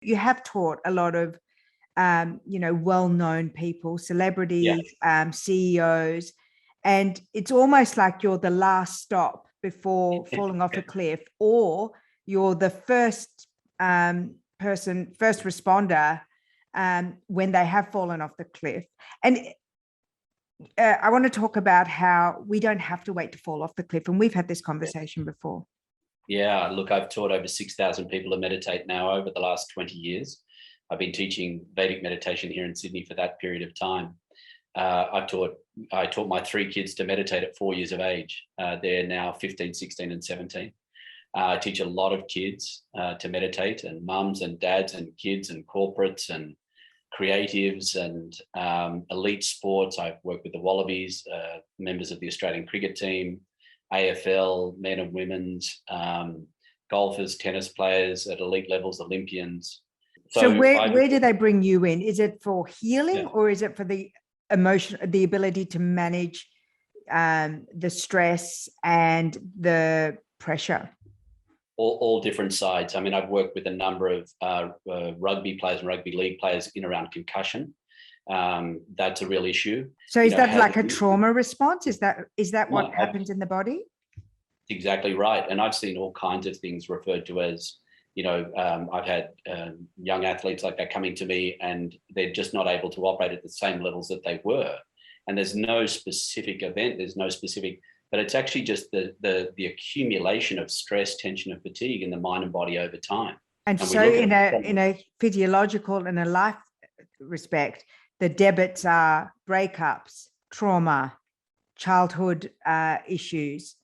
You have taught a lot of, well-known people, celebrities, CEOs, and it's almost like you're the last stop before falling off a cliff, or you're the first first responder when they have fallen off the cliff. And I want to talk about how we don't have to wait to fall off the cliff. And we've had this conversation before. Yeah, look, I've taught over 6,000 people to meditate now over the last 20 years. I've been teaching Vedic meditation here in Sydney for that period of time. I taught my 3 kids to meditate at 4 years of age. They're now 15, 16 and 17. I teach a lot of kids to meditate, and mums and dads and kids and corporates and creatives and elite sports. I've worked with the Wallabies, members of the Australian Cricket team, AFL, men and women's, golfers, tennis players at elite levels, Olympians. So where do they bring you in? Is it for healing, or is it for the emotion, the ability to manage the stress and the pressure? All different sides. I mean, I've worked with a number of rugby players and rugby league players in around concussion. That's a real issue. So is that like a trauma response? Is that what happens in the body? Exactly right. And I've seen all kinds of things referred to as, I've had young athletes like that coming to me and they're just not able to operate at the same levels that they were. And there's no specific event, but it's actually just the accumulation of stress, tension and fatigue in the mind and body over time. And so in a physiological and a life respect, the debits are breakups, trauma, childhood issues,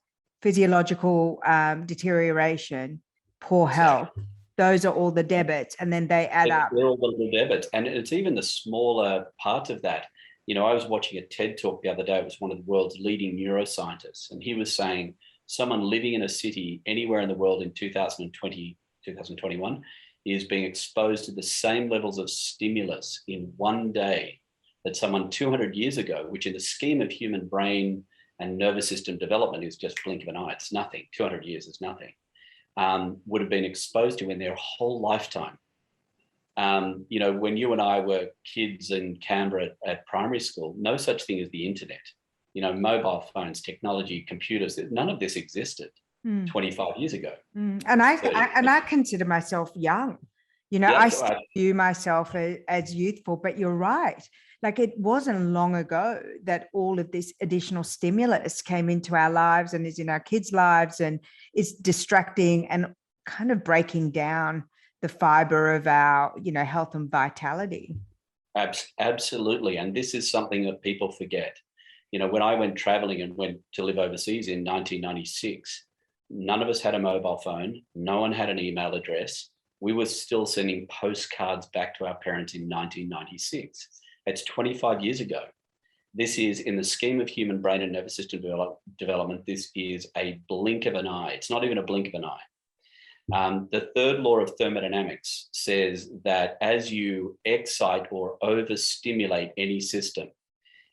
physiological deterioration, poor health. Those are all the debits, and then they add up. They're all the little debits, and it's even the smaller part of that. I was watching a TED talk the other day. It was one of the world's leading neuroscientists, and he was saying someone living in a city anywhere in the world in 2020, 2021 is being exposed to the same levels of stimulus in one day that someone 200 years ago, which in the scheme of human brain and nervous system development is just blink of an eye. It's nothing. 200 years is nothing. Would have been exposed to in their whole lifetime. When you and I were kids in Canberra at primary school, no such thing as the internet, mobile phones, technology, computers, none of this existed 25 years ago. And I consider myself young. I still view myself as youthful, but you're right. Like, it wasn't long ago that all of this additional stimulus came into our lives and is in our kids' lives and is distracting and kind of breaking down the fiber of our, health and vitality. Absolutely. And this is something that people forget. When I went traveling and went to live overseas in 1996, none of us had a mobile phone. No one had an email address. We were still sending postcards back to our parents in 1996. It's 25 years ago. This is, in the scheme of human brain and nervous system development, this is a blink of an eye. It's not even a blink of an eye. The third law of thermodynamics says that as you excite or overstimulate any system,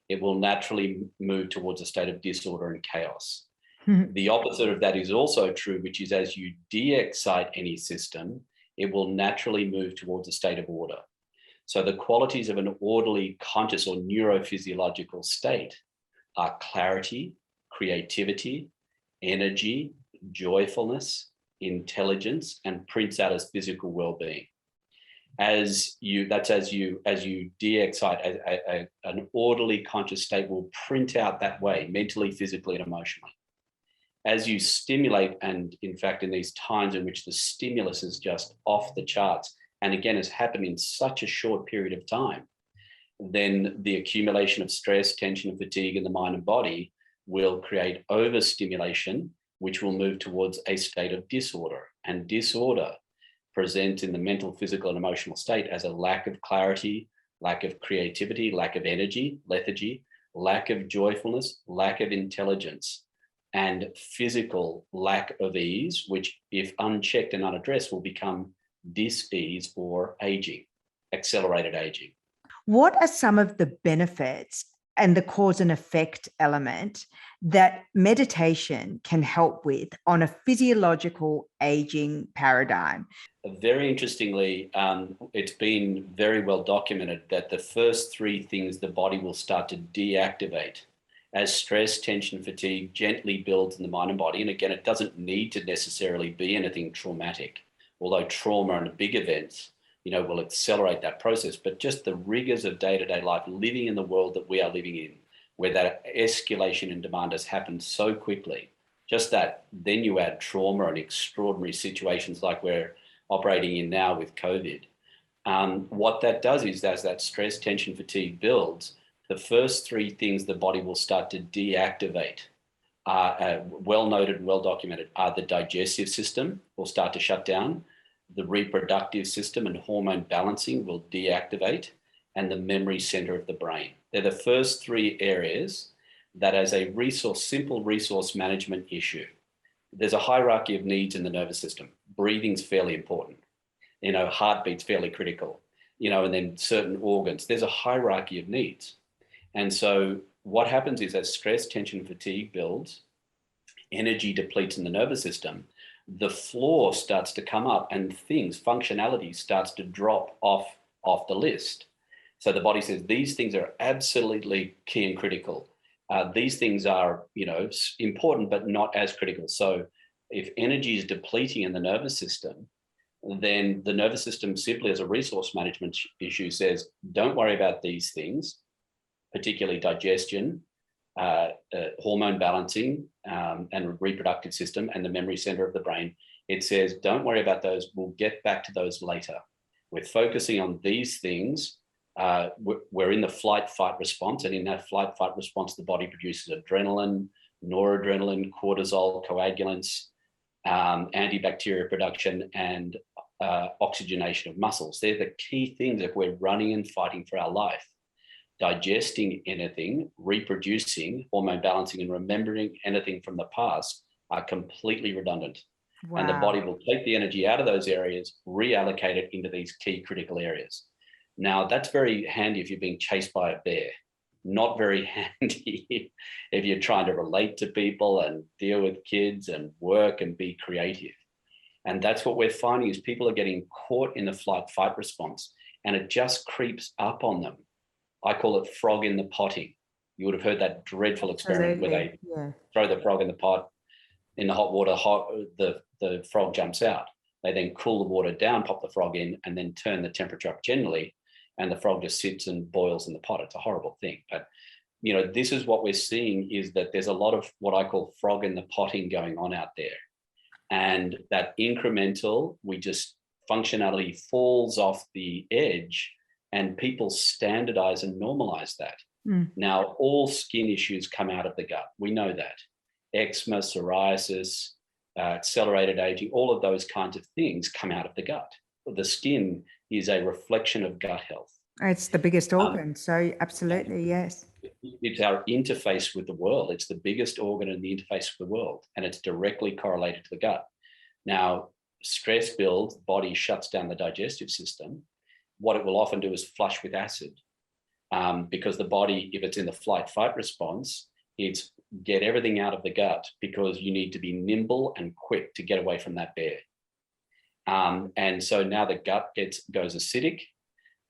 it will naturally move towards a state of disorder and chaos. The opposite of that is also true, which is as you de-excite any system, it will naturally move towards a state of order. So the qualities of an orderly, conscious or neurophysiological state are clarity, creativity, energy, joyfulness, intelligence, and prints out as physical well-being. As you de-excite, an orderly conscious state will print out that way, mentally, physically, and emotionally. As you stimulate, and in fact, in these times in which the stimulus is just off the charts, and again, has happened in such a short period of time, then the accumulation of stress, tension, and fatigue in the mind and body will create overstimulation, which will move towards a state of disorder. And disorder presents in the mental, physical, and emotional state as a lack of clarity, lack of creativity, lack of energy, lethargy, lack of joyfulness, lack of intelligence, and physical lack of ease, which, if unchecked and unaddressed, will become dis-ease or aging, accelerated aging. What are some of the benefits and the cause and effect element that meditation can help with on a physiological aging paradigm? Very interestingly, it's been very well documented that the first three things the body will start to deactivate as stress, tension, fatigue gently builds in the mind and body. And again, it doesn't need to necessarily be anything traumatic, although trauma and big events, will accelerate that process. But just the rigors of day-to-day life, living in the world that we are living in, where that escalation in demand has happened so quickly, just that, then you add trauma and extraordinary situations like we're operating in now with COVID. What that does is, as that stress, tension, fatigue builds, the first three things the body will start to deactivate are well noted and well documented are the digestive system will start to shut down, the reproductive system and hormone balancing will deactivate, and the memory center of the brain. They're the first three areas that, as a simple resource management issue, there's a hierarchy of needs in the nervous system. Breathing's fairly important. Heartbeat's fairly critical, and then certain organs. There's a hierarchy of needs. And so what happens is, as stress, tension, fatigue builds, energy depletes in the nervous system, the floor starts to come up and functionality starts to drop off the list. So the body says, these things are absolutely key and critical. These things are, important, but not as critical. So if energy is depleting in the nervous system, then the nervous system, simply as a resource management issue, says, don't worry about these things, particularly digestion, hormone balancing, and reproductive system, and the memory center of the brain. It says, don't worry about those. We'll get back to those later. We're focusing on these things. We're in the flight-fight response, and in that flight-fight response, the body produces adrenaline, noradrenaline, cortisol, coagulants, antibacterial production, and oxygenation of muscles. They're the key things if we're running and fighting for our life. Digesting anything, reproducing, hormone balancing, and remembering anything from the past are completely redundant. Wow. And the body will take the energy out of those areas, reallocate it into these key critical areas. Now, that's very handy if you're being chased by a bear. Not very handy if you're trying to relate to people and deal with kids and work and be creative. And that's what we're finding is people are getting caught in the flight-fight response, and it just creeps up on them. I call it frog in the potting. You would have heard that dreadful experiment where they throw the frog in the pot, in the hot water, the frog jumps out. They then cool the water down, pop the frog in, and then turn the temperature up generally, and the frog just sits and boils in the pot. It's a horrible thing. But, this is what we're seeing, is that there's a lot of what I call frog in the potting going on out there. And that incremental, functionality falls off the edge, and people standardize and normalize that. Now, all skin issues come out of the gut. We know that. Eczema, psoriasis, accelerated aging, all of those kinds of things come out of the gut. The skin is a reflection of gut health. It's the biggest organ. So absolutely, yes. It's our interface with the world. It's the biggest organ in the interface with the world, and it's directly correlated to the gut. Now, stress builds, body shuts down the digestive system. What it will often do is flush with acid, because the body, if it's in the flight-fight response, it's get everything out of the gut, because you need to be nimble and quick to get away from that bear. And so now the gut goes acidic,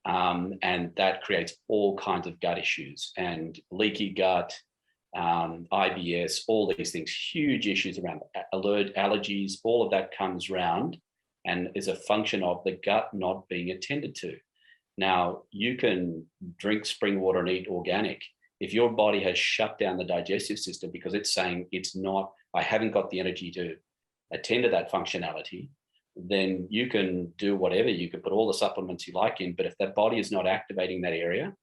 and that creates all kinds of gut issues and leaky gut, IBS, all these things, huge issues around allergies, all of that comes round and is a function of the gut not being attended to. Now, you can drink spring water and eat organic. If your body has shut down the digestive system because it's saying I haven't got the energy to attend to that functionality, then you can do whatever. You can put all the supplements you like in, but if that body is not activating that area,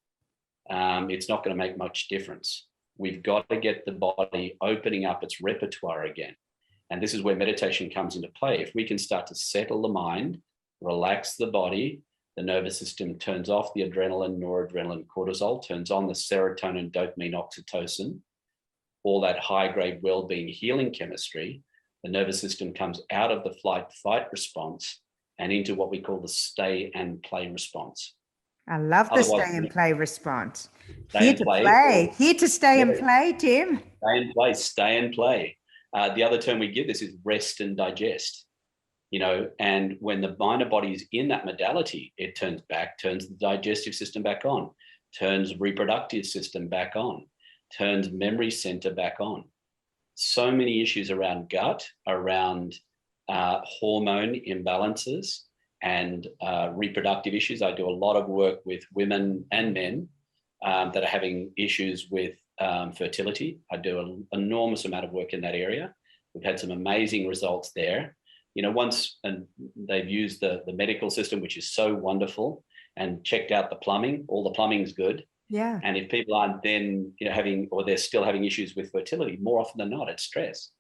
it's not going to make much difference. We've got to get the body opening up its repertoire again. And this is where meditation comes into play. If we can start to settle the mind, relax the body, the nervous system turns off the adrenaline, noradrenaline, cortisol, turns on the serotonin, dopamine, oxytocin, all that high-grade well-being healing chemistry, the nervous system comes out of the flight-fight response and into what we call the stay and play response. I love the stay and play response. Here to play. Here to stay and play, Tim. Stay and play, stay and play. The other term we give this is rest and digest. And when the mind and body is in that modality, it turns the digestive system back on, turns reproductive system back on, turns memory center back on. So many issues around gut, around hormone imbalances and reproductive issues. I do a lot of work with women and men that are having issues with fertility. I do an enormous amount of work in that area. We've had some amazing results there. And they've used the medical system, which is so wonderful, and checked out the plumbing. All the plumbing's good. Yeah. And if people aren't then, they're still having issues with fertility, more often than not, it's stress.